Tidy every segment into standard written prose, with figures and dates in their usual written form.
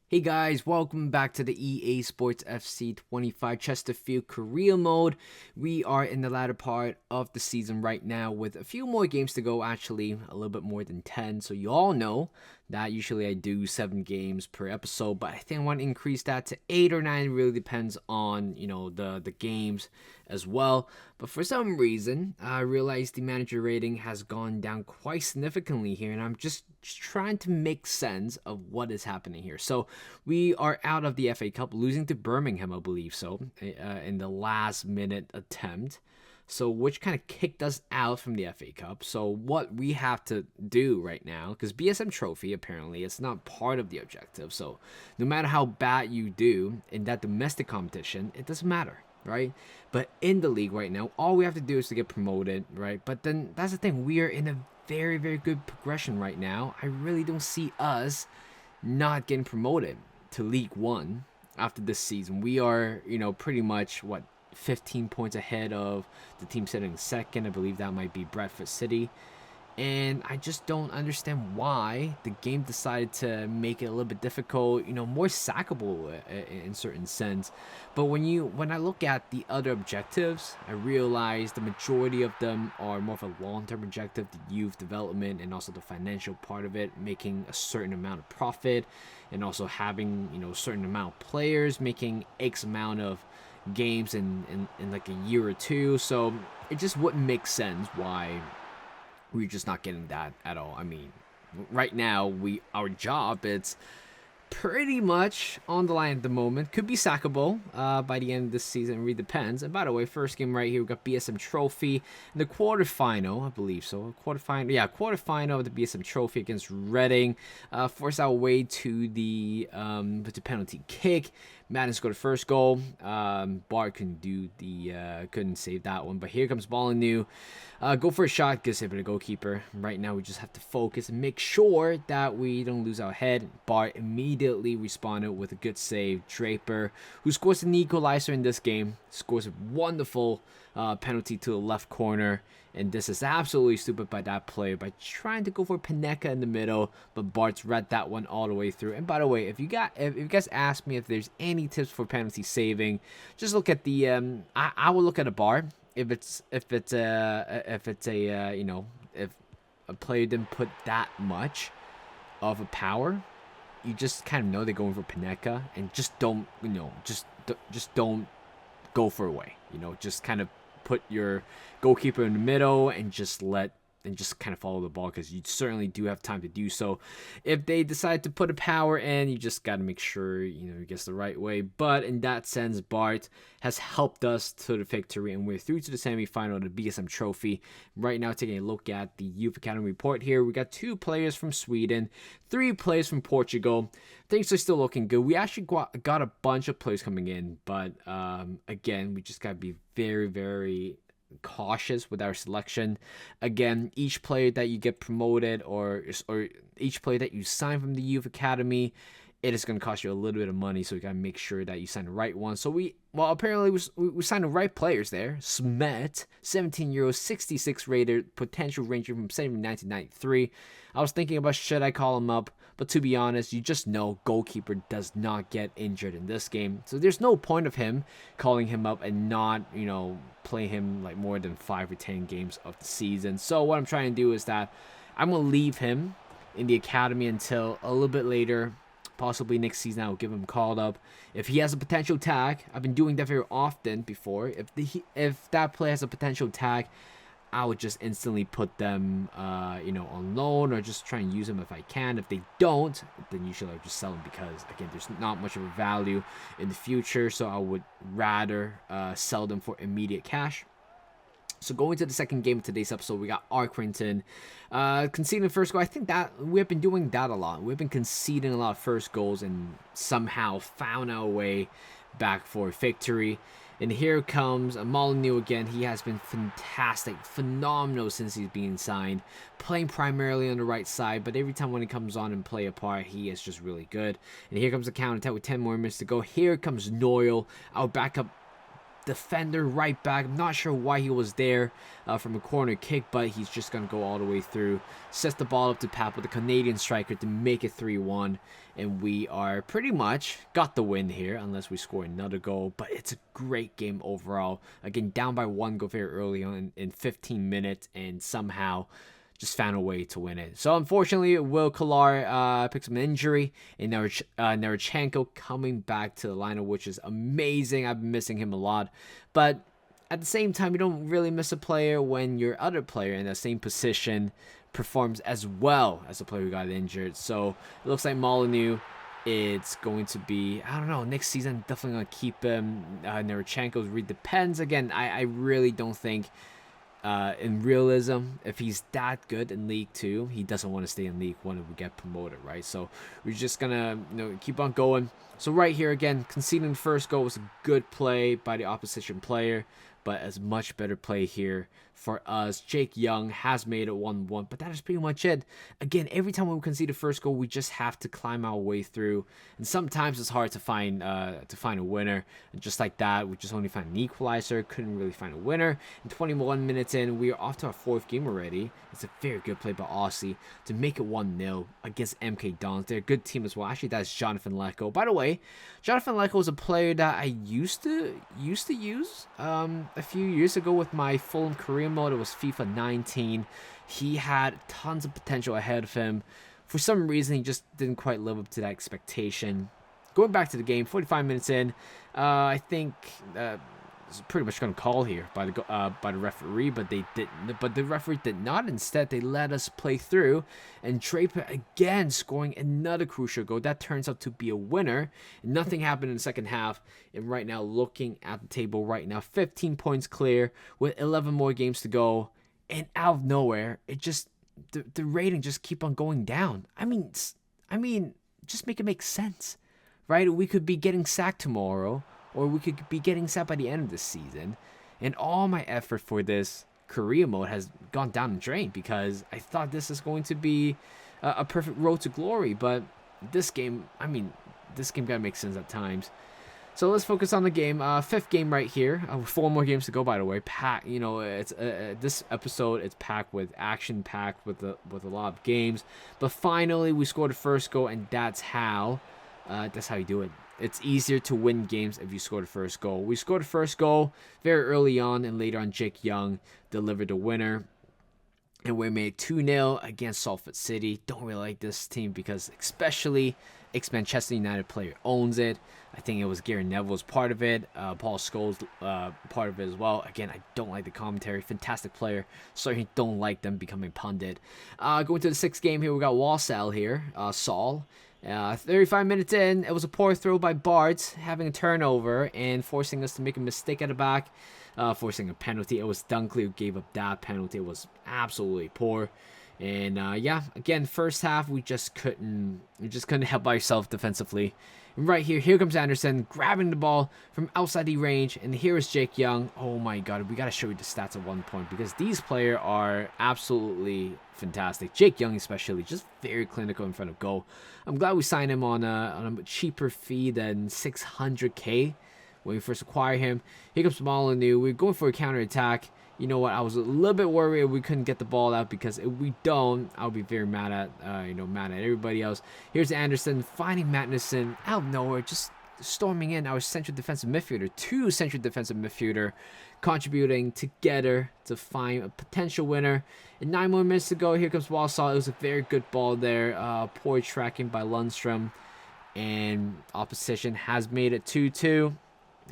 Hey guys, welcome back to the EA Sports FC 25 Chesterfield Career Mode. We are in the latter part of the season right now with a few more games to go, actually a little bit more than 10. So you all know that usually I do 7 games per episode, but I think I want to increase that to 8 or 9. It really depends on, the games as well. But for some reason, I realized the manager rating has gone down quite significantly here, and I'm just trying to make sense of what is happening here. So we are out of the FA Cup, losing to Birmingham, I believe so, in the last minute attempt. So, which kind of kicked us out from the FA Cup. So, what we have to do right now, because BSM Trophy apparently it's not part of the objective. So, no matter how bad you do in that domestic competition, it doesn't matter, right? But in the league right now, all we have to do is to get promoted, right? But then that's the thing, we are in a very, very good progression right now. I really don't see us not getting promoted to League One after this season. We are, pretty much 15 points ahead of the team sitting second. I believe that might be Bradford City. And I just don't understand why the game decided to make it a little bit difficult, more sackable in certain sense. But when I look at the other objectives, I realize the majority of them are more of a long-term objective, the youth development and also the financial part of it, making a certain amount of profit and also having, a certain amount of players making X amount of games in like a year or two. So it just wouldn't make sense why we're just not getting that at all. I mean, right now our job it's pretty much on the line at the moment. Could be sackable by the end of this season. It really depends. And by the way, first game right here, we got BSM Trophy in the quarterfinal, I believe so. Quarterfinal of the BSM Trophy against Reading. Force our way to the penalty kick. Madden scored the first goal. Bart couldn't save that one. But here comes Molyneux. Go for a shot. Good save by the goalkeeper. Right now, we just have to focus and make sure that we don't lose our head. Bart immediately responded with a good save. Draper, who scores an equalizer in this game, scores a wonderful penalty to the left corner. And this is absolutely stupid by that player by trying to go for Paneka in the middle, but Bart's read that one all the way through. And by the way, if you guys ask me if there's any tips for penalty saving, just look at the I will look at a bar if a player didn't put that much of a power, you just kind of know they're going for Paneka and just don't just don't go for away. Just kind of put your goalkeeper in the middle and just kind of follow the ball, because you certainly do have time to do so. If they decide to put a power in, you just got to make sure it gets the right way. But in that sense, Bart has helped us to the victory, and we're through to the semifinal of the BSM Trophy. Right now, taking a look at the Youth Academy report here, we got 2 players from Sweden, 3 players from Portugal. Things are still looking good. We actually got a bunch of players coming in, but again, we just got to be very, very cautious with our selection. Again, each player that you get promoted or each player that you sign from the youth academy, it is going to cost you a little bit of money, so you got to make sure that you sign the right one. So apparently we signed the right players there. Smet, 17 euros, 66 rated, potential ranging from 79 to 93. I was thinking about should I call him up, but to be honest, you just know goalkeeper does not get injured in this game. So there's no point of him calling him up and not, play him like more than 5 or 10 games of the season. So what I'm trying to do is that I'm going to leave him in the academy until a little bit later. Possibly next season I'll give him called up. If he has a potential tag, I've been doing that very often before. If that player has a potential tag, I would just instantly put them, on loan, or just try and use them if I can. If they don't, then usually I'll just sell them, because again, there's not much of a value in the future. So I would rather sell them for immediate cash. So going to the second game of today's episode, we got Arkwrington conceding the first goal. I think that we've been doing that a lot. We've been conceding a lot of first goals and somehow found our way back for victory. And here comes Molyneux again. He has been fantastic, phenomenal since he's been signed. Playing primarily on the right side, but every time when he comes on and play a part, he is just really good. And here comes the counter attack with 10 more minutes to go. Here comes Noyle, our backup defender right back. I'm not sure why he was there from a corner kick, but he's just going to go all the way through. Sets the ball up to Pap with the Canadian striker to make it 3-1. And we are pretty much got the win here, unless we score another goal. But it's a great game overall. Again, down by 1 goal very early on in 15 minutes, and somehow just found a way to win it. So unfortunately, Will Kolar picks up an injury, and Narchenko coming back to the lineup, which is amazing. I've been missing him a lot, but at the same time, you don't really miss a player when your other player in the same position performs as well as the player who got injured. So it looks like Molyneux, it's going to be, I don't know, next season definitely going to keep him. Narchenko's really depends. Again, I really don't think in realism, if he's that good in League 2, he doesn't want to stay in League 1 if we get promoted, right? So we're just gonna keep on going. So right here again, conceding the first goal was a good play by the opposition player, but as much better play here for us. Jake Young has made it 1-1, but that is pretty much it. Again, every time we concede the first goal, we just have to climb our way through, and sometimes it's hard to find a winner. And just like that, we just only found an equalizer, couldn't really find a winner. And 21 minutes in, we are off to our 4th game already. It's a very good play by Aussie to make it 1-0 against MK Dons. They're a good team as well. Actually, that's Jonathan Lecco. By the way, Jonathan Lecco is a player that I used to use a few years ago with my Fulham career mode. It was FIFA 19. He had tons of potential ahead of him. For some reason, he just didn't quite live up to that expectation. Going back to the game, 45 minutes in, I think it's pretty much going to call here by the referee, but they didn't. But the referee did not. Instead, they let us play through, and Draper again scoring another crucial goal that turns out to be a winner. Nothing happened in the second half, and right now, looking at the table right now, 15 points clear with 11 more games to go, and out of nowhere, it just the rating just keep on going down. I mean, just make it make sense, right? We could be getting sacked tomorrow, or we could be getting sacked by the end of the season. And all my effort for this career mode has gone down the drain because I thought this is going to be a perfect road to glory. But this game, gotta make sense at times. So let's focus on the game. 5th game right here. 4 more games to go, by the way. It's this episode. It's packed with action, packed with a lot of games. But finally, we scored the first goal, and that's how you do it. It's easier to win games if you score the first goal. We scored the first goal very early on, and later on, Jake Young delivered the winner. And we made 2-0 against Salford City. Don't really like this team because especially ex-Manchester United player owns it. I think it was Gary Neville's part of it. Paul Scholes part of it as well. Again, I don't like the commentary. Fantastic player. Sorry, don't like them becoming pundit. Going to the 6th game here, we got Walsall here. Saul. 35 minutes in, it was a poor throw by Bart, having a turnover and forcing us to make a mistake at the back, forcing a penalty. It was Dunkley who gave up that penalty. It was absolutely poor. And again, first half we just couldn't help ourselves defensively. And right here comes Anderson grabbing the ball from outside the range, and here is Jake Young. Oh my God, we gotta show you the stats at one point because these players are absolutely fantastic. Jake Young especially, just very clinical in front of goal. I'm glad we signed him on a cheaper fee than 600k when we first acquired him. Here comes Molyneux. We're going for a counter attack. You know what? I was a little bit worried we couldn't get the ball out because if we don't, I'll be very mad at everybody else. Here's Anderson finding Magnuson out of nowhere, just storming in our central defensive midfielder. 2 central defensive midfielder contributing together to find a potential winner. And 9 more minutes to go. Here comes Walsall. It was a very good ball there. Poor tracking by Lundstrom, and opposition has made it 2-2.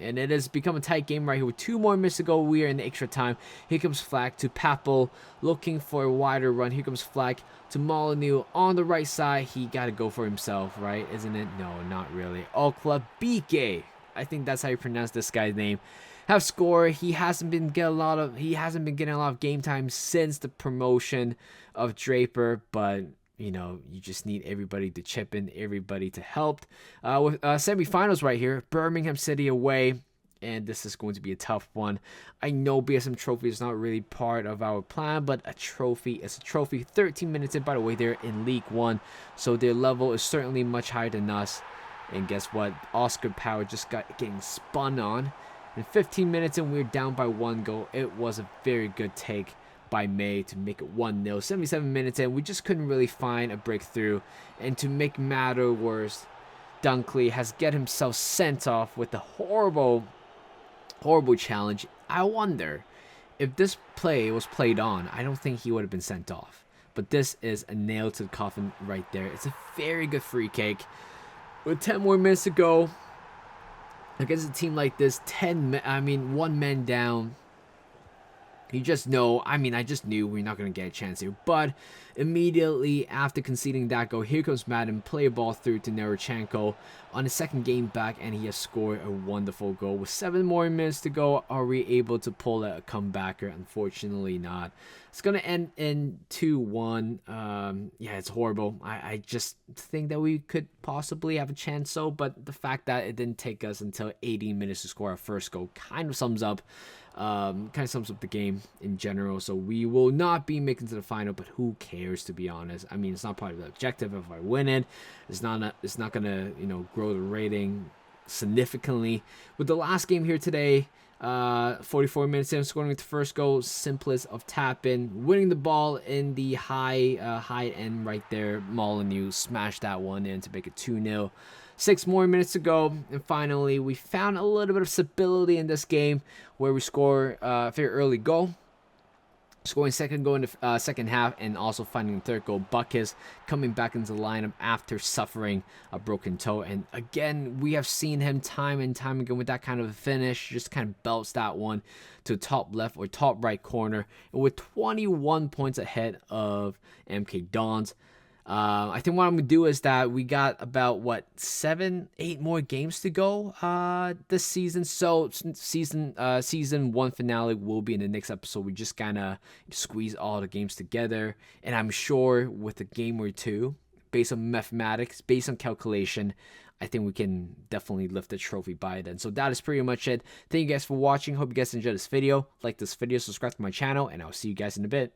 And it has become a tight game right here with 2 more minutes to go. We are in the extra time. Here comes Flack to Papel, looking for a wider run. Here comes Flack to Molyneux on the right side. He got to go for himself, right? Isn't it? No, not really. Oklabike. I think that's how you pronounce this guy's name. Have scored. He hasn't been getting a lot of game time since the promotion of Draper, but you just need everybody to chip in, everybody to help. With semifinals right here, Birmingham City away, and this is going to be a tough one. I know BSM Trophy is not really part of our plan, but a trophy is a trophy. 13 minutes in, by the way, they're in League 1, so their level is certainly much higher than us. And guess what? Oscar Power just got getting spun on. In 15 minutes and we're down by 1 goal. It was a very good take by May to make it 1-0. 77 minutes in, we just couldn't really find a breakthrough. And to make matter worse, Dunkley has get himself sent off with a horrible challenge. I wonder if this play was played on, I don't think he would have been sent off. But this is a nail to the coffin right there. It's a very good free kick. With 10 more minutes to go, against a team like this, 1 man down. You just know, I just knew we're not going to get a chance here. But immediately after conceding that goal, here comes Madden, play a ball through to Nerochenko on his second game back, and he has scored a wonderful goal. With 7 more minutes to go, are we able to pull a comebacker? Unfortunately not. It's going to end in 2-1. Yeah, it's horrible. I just think that we could possibly have a chance, but the fact that it didn't take us until 18 minutes to score our first goal kind of sums up the game in general. So we will not be making to the final, but who cares, to be honest? It's not part of the objective. If I win it, it's not gonna grow the rating significantly. With the last game here today, 44 minutes in, scoring the first goal, simplest of tap in, winning the ball in the high end right there. Molyneux smashed that one in to make it 2-0. 6 more minutes to go, and finally we found a little bit of stability in this game where we score a very early goal, scoring second goal in the second half, and also finding the third goal. Buckes coming back into the lineup after suffering a broken toe, and again we have seen him time and time again with that kind of a finish, just kind of belts that one to top left or top right corner, and with 21 points ahead of MK Dons. I think what I'm gonna do is that we got about 7-8 more games to go this season. So season 1 finale will be in the next episode. We just kinda squeeze all the games together, and I'm sure with a game or two, based on mathematics, based on calculation, I think we can definitely lift the trophy by then. So that is pretty much it. Thank you guys for watching. Hope you guys enjoyed this video. Like this video, subscribe to my channel, and I'll see you guys in a bit.